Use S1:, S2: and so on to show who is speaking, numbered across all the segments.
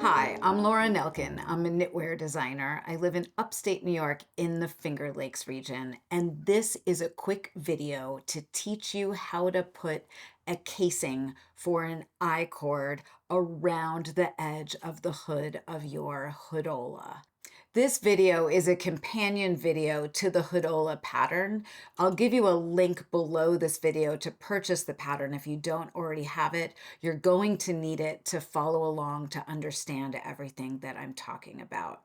S1: Hi, I'm Laura Nelkin. I'm a knitwear designer. I live in upstate New York in the Finger Lakes region, and this is a quick video to teach you how to put a casing for an I-cord around the edge of the hood of your Hoodola. This video is a companion video to the Hoodola pattern. I'll give you a link below this video to purchase the pattern if you don't already have it. You're going to need it to follow along to understand everything that I'm talking about.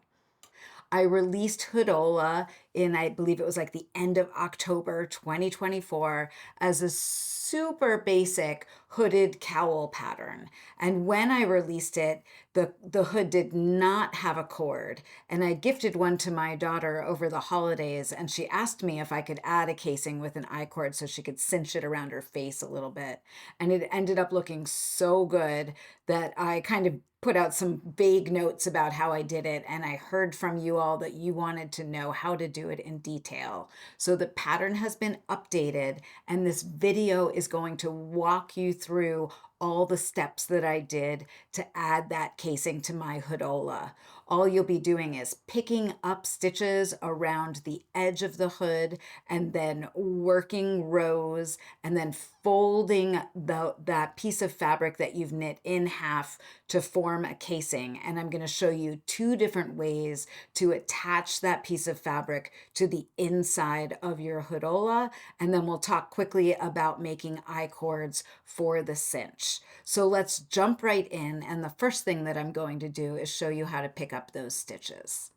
S1: I released Hoodola in, I believe it was like the end of October 2024 as a super basic hooded cowl pattern. And when I released it, the hood did not have a cord. And I gifted one to my daughter over the holidays, and she asked me if I could add a casing with an I-cord so she could cinch it around her face a little bit. And it ended up looking so good that I kind of put out some vague notes about how I did it, and I heard from you all that you wanted to know how to do it in detail. So the pattern has been updated, and this video is going to walk you through all the steps that I did to add that casing to my Hoodola. All you'll be doing is picking up stitches around the edge of the hood and then working rows and then folding that piece of fabric that you've knit in half to form a casing. And I'm going to show you two different ways to attach that piece of fabric to the inside of your Hoodola. And then we'll talk quickly about making I-cords for the cinch. So let's jump right in. And the first thing that I'm going to do is show you how to pick up those stitches.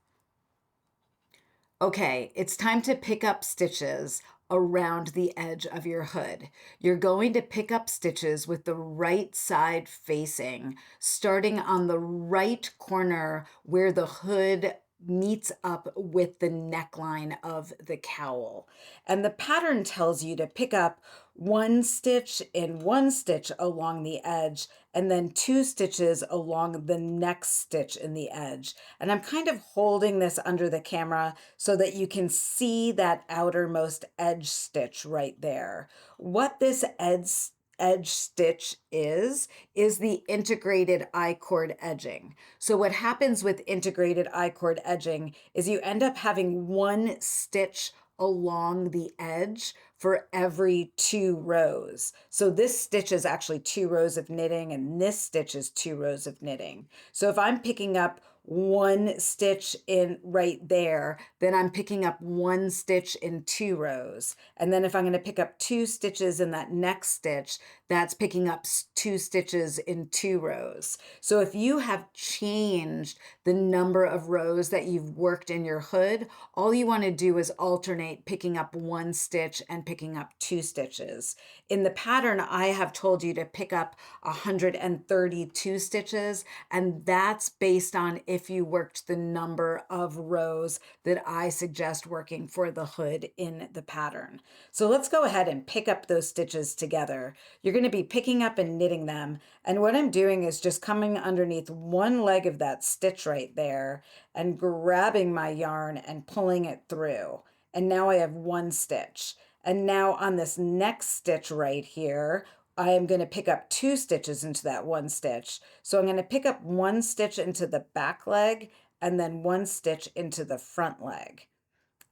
S1: Okay, it's time to pick up stitches around the edge of your hood. You're going to pick up stitches with the right side facing, starting on the right corner where the hood meets up with the neckline of the cowl. And the pattern tells you to pick up one stitch in one stitch along the edge and then two stitches along the next stitch in the edge. And I'm kind of holding this under the camera so that you can see that outermost edge stitch right there. What this edge stitch is the integrated I-cord edging. So what happens with integrated I-cord edging is you end up having one stitch along the edge for every 2 rows. So this stitch is actually 2 rows of knitting, and this stitch is 2 rows of knitting. So if I'm picking up one stitch in right there, then I'm picking up one stitch in 2 rows. And then if I'm going to pick up 2 stitches in that next stitch, that's picking up 2 stitches in 2 rows. So if you have changed the number of rows that you've worked in your hood, all you want to do is alternate picking up 1 stitch and picking up 2 stitches. In the pattern, I have told you to pick up 132 stitches, and that's based on if you worked the number of rows that I suggest working for the hood in the pattern. So let's go ahead and pick up those stitches together. You're going to be picking up and knitting them. And what I'm doing is just coming underneath one leg of that stitch right there and grabbing my yarn and pulling it through. And now I have 1 stitch. And now on this next stitch right here, I am going to pick up 2 stitches into that 1 stitch. So I'm going to pick up 1 stitch into the back leg and then 1 stitch into the front leg.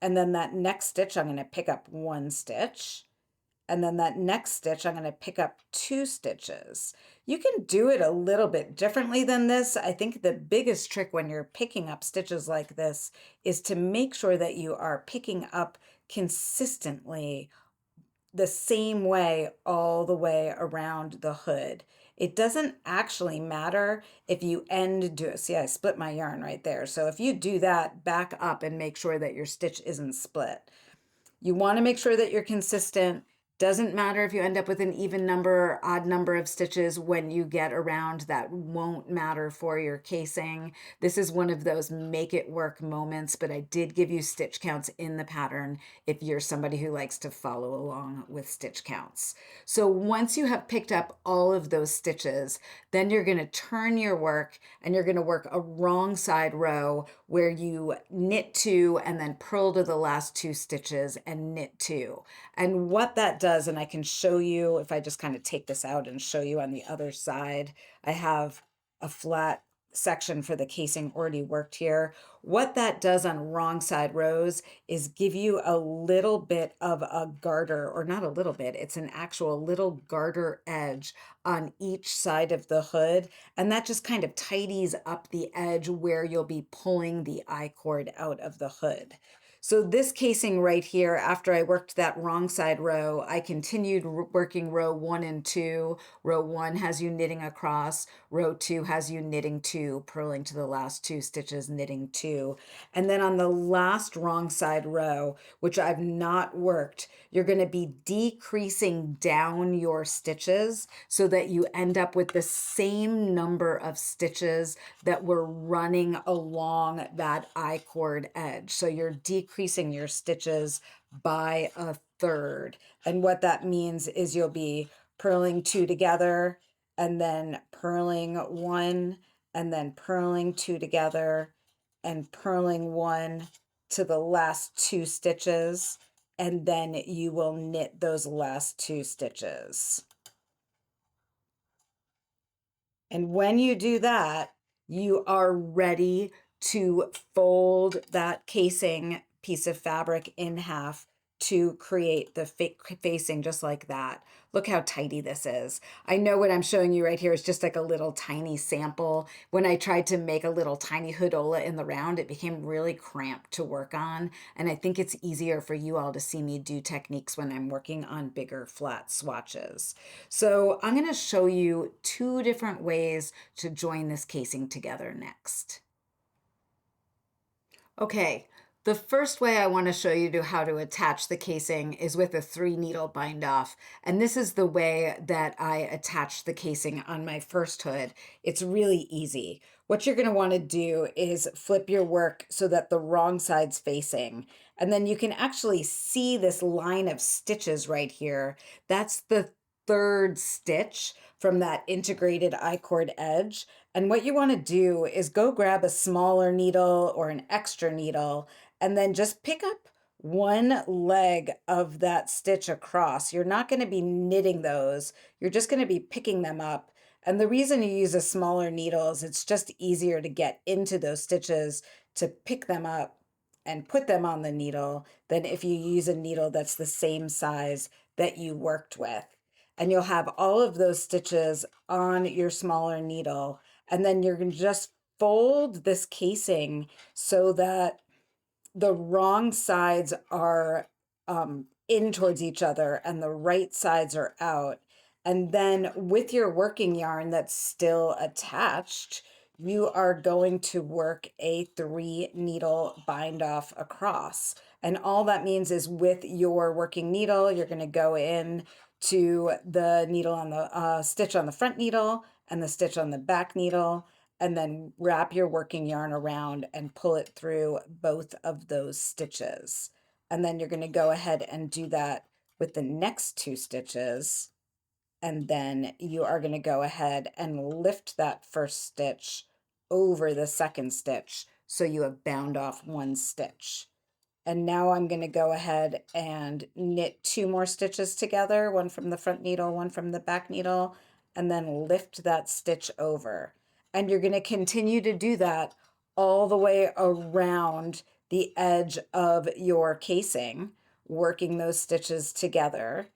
S1: And then that next stitch, I'm going to pick up 1 stitch. And then that next stitch, I'm going to pick up 2 stitches. You can do it a little bit differently than this. I think the biggest trick when you're picking up stitches like this is to make sure that you are picking up consistently the same way all the way around the hood. It doesn't actually matter if you see, I split my yarn right there. So if you do that, back up and make sure that your stitch isn't split. You want to make sure that you're consistent. Doesn't matter if you end up with an even number or odd number of stitches when you get around. That won't matter for your casing. This is one of those make it work moments, but I did give you stitch counts in the pattern if you're somebody who likes to follow along with stitch counts. So once you have picked up all of those stitches, then you're going to turn your work and you're going to work a wrong side row where you knit 2 and then purl to the last 2 stitches and knit 2. And what that does, and I can show you if I just kind of take this out and show you on the other side, I have a flat section for the casing already worked here. What that does on wrong side rows is give you a little bit of a garter, or not a little bit, it's an actual little garter edge on each side of the hood. And that just kind of tidies up the edge where you'll be pulling the I-cord out of the hood. So this casing right here, after I worked that wrong side row, I continued working row 1 and 2. Row 1 has you knitting across, row 2 has you knitting 2, purling to the last 2 stitches, knitting 2. And then on the last wrong side row, which I've not worked, you're going to be decreasing down your stitches so that you end up with the same number of stitches that were running along that I-cord edge. So you're decreasing your stitches by a third. And what that means is you'll be purling 2 together, and then purling 1, and then purling 2 together, and purling 1 to the last 2 stitches, and then you will knit those last 2 stitches. And when you do that, you are ready to fold that casing piece of fabric in half to create the facing just like that. Look how tidy this is. I know what I'm showing you right here is just like a little tiny sample. When I tried to make a little tiny hoodola in the round, it became really cramped to work on. And I think it's easier for you all to see me do techniques when I'm working on bigger flat swatches. So I'm going to show you 2 different ways to join this casing together next. Okay, the first way I want to show you how to attach the casing is with a 3 needle bind off. And this is the way that I attached the casing on my first hood. It's really easy. What you're going to want to do is flip your work so that the wrong side's facing. And then you can actually see this line of stitches right here. That's the 3rd stitch from that integrated I-cord edge. And what you want to do is go grab a smaller needle or an extra needle and then just pick up one leg of that stitch across. You're not going to be knitting those. You're just going to be picking them up. And the reason you use a smaller needle is it's just easier to get into those stitches to pick them up and put them on the needle than if you use a needle that's the same size that you worked with. And you'll have all of those stitches on your smaller needle. And then you're going to just fold this casing so that the wrong sides are in towards each other and the right sides are out. And then with your working yarn that's still attached, you are going to work a 3 needle bind off across. And all that means is with your working needle, you're going to go in to the needle on the stitch on the front needle and the stitch on the back needle, and then wrap your working yarn around and pull it through both of those stitches. And then you're going to go ahead and do that with the next 2 stitches. And then you are going to go ahead and lift that first stitch over the second stitch so you have bound off 1 stitch. And now I'm going to go ahead and knit 2 more stitches together, one from the front needle, one from the back needle, and then lift that stitch over. And you're going to continue to do that all the way around the edge of your casing, working those stitches together.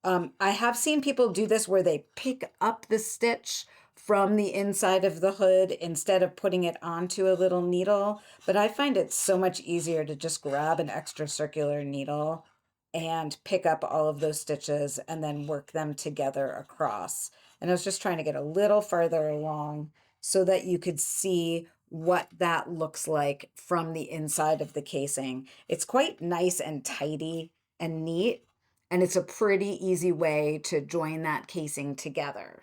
S1: I have seen people do this where they pick up the stitch from the inside of the hood instead of putting it onto a little needle, but I find it so much easier to just grab an extra circular needle and pick up all of those stitches and then work them together across. And I was just trying to get a little further along so that you could see what that looks like from the inside of the casing. It's quite nice and tidy and neat, and it's a pretty easy way to join that casing together.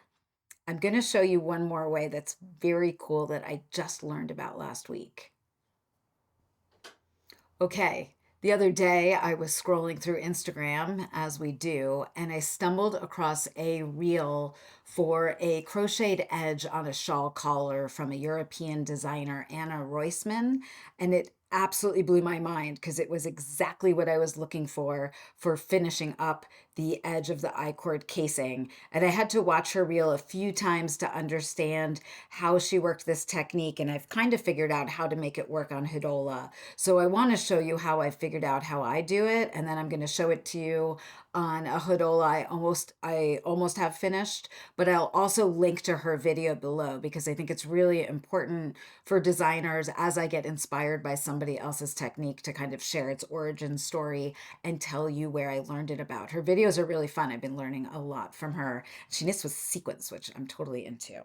S1: I'm going to show you one more way that's very cool that I just learned about last week. Okay, the other day I was scrolling through Instagram, as we do, and I stumbled across a reel for a crocheted edge on a shawl collar from a European designer, Anna Roisman, and it absolutely blew my mind because it was exactly what I was looking for finishing up the edge of the I-cord casing. And I had to watch her reel a few times to understand how she worked this technique. And I've kind of figured out how to make it work on Hoodola. So I want to show you how I figured out how I do it. And then I'm going to show it to you on a Hoodola I almost have finished, but I'll also link to her video below because I think it's really important for designers as I get inspired by somebody else's technique to kind of share its origin story and tell you where I learned it about. Her videos are really fun. I've been learning a lot from her. She knits with sequins, which I'm totally into.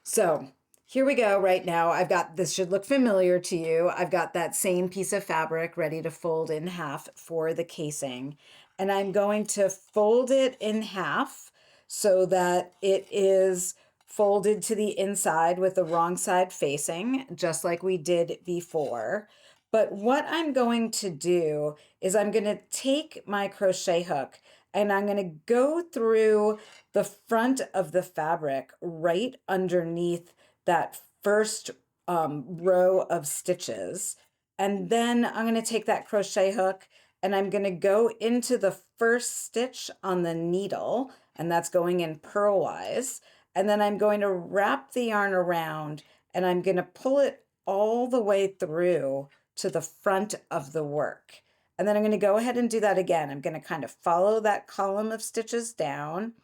S1: So here we go right now. I've got, this should look familiar to you. I've got that same piece of fabric ready to fold in half for the casing. And I'm going to fold it in half so that it is folded to the inside with the wrong side facing, just like we did before. But what I'm going to do is I'm going to take my crochet hook and I'm going to go through the front of the fabric right underneath that first row of stitches. And then I'm going to take that crochet hook and I'm going to go into the first stitch on the needle, and that's going in purlwise. And then I'm going to wrap the yarn around and I'm going to pull it all the way through to the front of the work. And then I'm going to go ahead and do that again. I'm going to kind of follow that column of stitches down.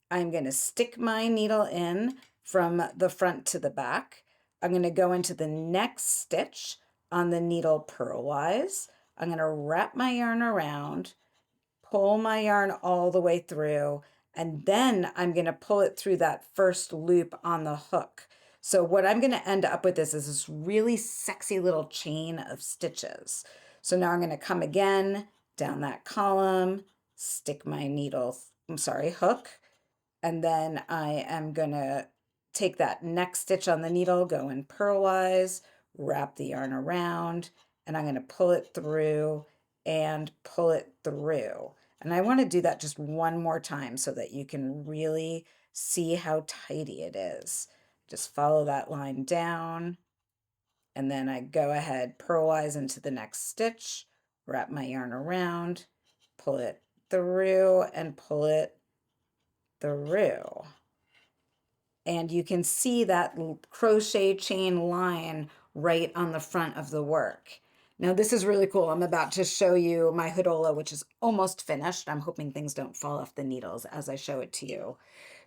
S1: I'm going to stick my needle in from the front to the back. I'm going to go into the next stitch on the needle purlwise. I'm going to wrap my yarn around, pull my yarn all the way through, and then I'm going to pull it through that first loop on the hook. So what I'm going to end up with is this really sexy little chain of stitches. So now I'm going to come again down that column, stick my hook, and then I am going to take that next stitch on the needle, go in purlwise, wrap the yarn around, and I'm going to pull it through and pull it through. And I want to do that just one more time so that you can really see how tidy it is. Just follow that line down, and then I go ahead, purlwise into the next stitch, wrap my yarn around, pull it through and pull it through. And you can see that crochet chain line right on the front of the work. Now this is really cool. I'm about to show you my Hoodola, which is almost finished. I'm hoping things don't fall off the needles as I show it to you.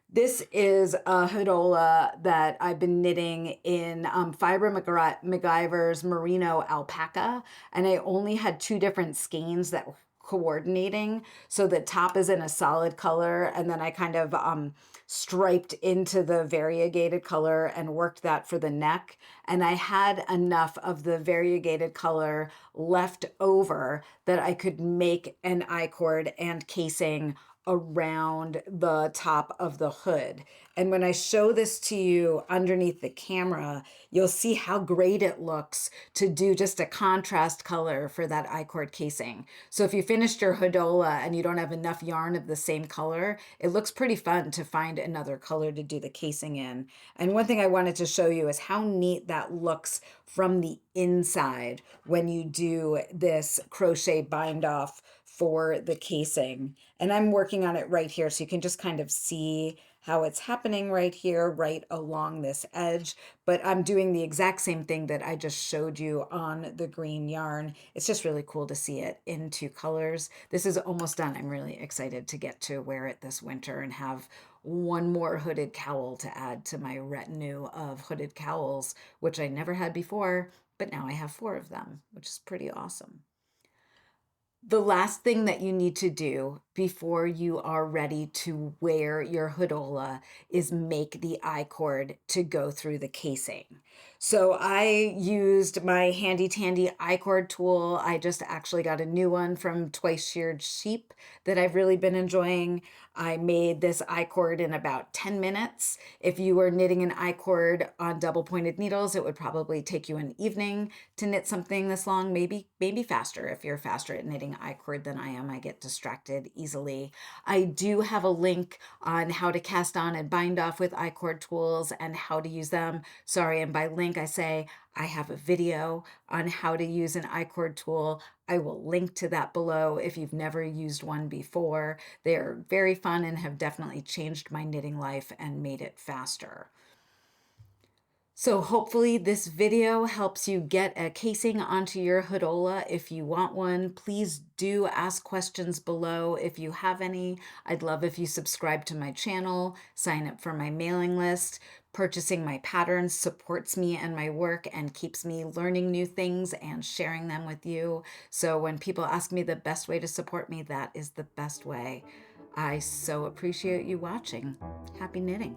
S1: This is a Hoodola that I've been knitting in Fiber MacGyver's Merino Alpaca, and I only had 2 different skeins that were coordinating. So the top is in a solid color, and then I kind of striped into the variegated color and worked that for the neck. And I had enough of the variegated color left over that I could make an I-cord and casing around the top of the hood. And when I show this to you underneath the camera, you'll see how great it looks to do just a contrast color for that I-cord casing. So if you finished your Hoodola and you don't have enough yarn of the same color, it looks pretty fun to find another color to do the casing in. And one thing I wanted to show you is how neat that looks from the inside when you do this crochet bind off for the casing. And I'm working on it right here, so you can just kind of see how it's happening right here, right along this edge. But I'm doing the exact same thing that I just showed you on the green yarn. It's just really cool to see it in 2 colors. This is almost done. I'm really excited to get to wear it this winter and have one more hooded cowl to add to my retinue of hooded cowls, which I never had before, but now I have 4 of them, which is pretty awesome. The last thing that you need to do before you are ready to wear your Hoodola is make the I-cord to go through the casing. So I used my handy dandy I-cord tool. I just actually got a new one from Twice Sheared Sheep that I've really been enjoying. I made this I-cord in about 10 minutes. If you were knitting an I-cord on double pointed needles, it would probably take you an evening to knit something this long, maybe faster. If you're faster at knitting I-cord than I am, I get distracted easily easily. I do have a link on how to cast on and bind off with I-cord tools and how to use them. Sorry, and by link I say I have a video on how to use an I-cord tool. I will link to that below if you've never used one before. They're very fun and have definitely changed my knitting life and made it faster. So hopefully this video helps you get a casing onto your Hoodola if you want one. Please do ask questions below if you have any. I'd love if you subscribe to my channel, sign up for my mailing list. Purchasing my patterns supports me and my work and keeps me learning new things and sharing them with you. So when people ask me the best way to support me, that is the best way. I so appreciate you watching. Happy knitting.